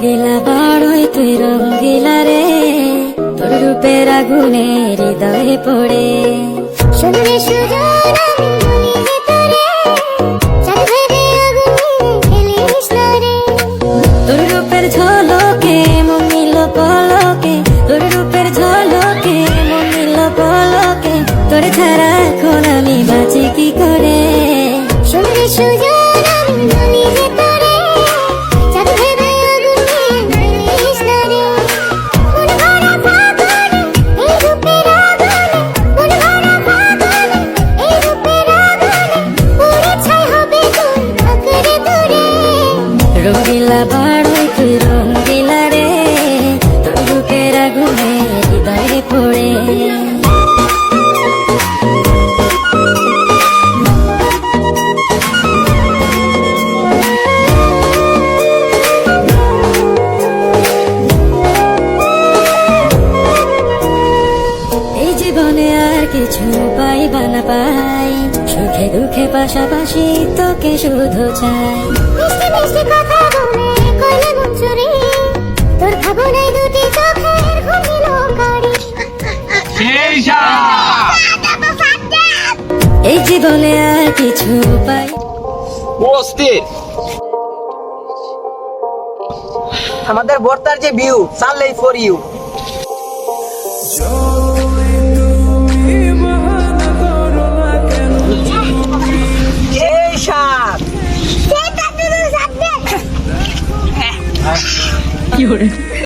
রঙ্গিলা বড়ই তুই রঙ্গিলা রে, তোর রূপের আগুনে হৃদয়ে পড়ে। শুনলে সুজন আমি বলি যে তোরে, চাঁদের আগুনে খেলিস না রে। তোর রূপের ঝলকে মন নিল পলকে, তোর রূপের ঝলকে মন নিল পলকে, তোর ছাড়া এখন আমি বাঁচি কি করে। শুনলে সুজন আমি বলি যে তোরে, চাঁদের আগুনে খেলিস না রে। মন ভরা ফাগুনে এই রূপের আগুনে, মন ভরা ফাগুনে এই রূপের আগুনে, পুড়ে ছাই হবে তোর আঁকড়ে ধরে। রঙ্গিলা বড়ই তুই রঙ্গিলা রে, তোর রূপের আগুনে হৃদয়ে পড়ে। এই জীবনে আর কিছু পাইবা না পাই, সুখে দুঃখে পাশাপাশি তোকে শুধু চাই। মিষ্টি মিষ্টি কথা বলে কইলে মন চুরি, তোর ভাবনায় দুটি চোখের ঘুমিল গাড়ি। এই জীবনে আর কিছু পাই। অস্থির আমাদের বর্তার যে ভিউ চাললেই ফর ইউ। এই সাত সেটা তুই সাথে কি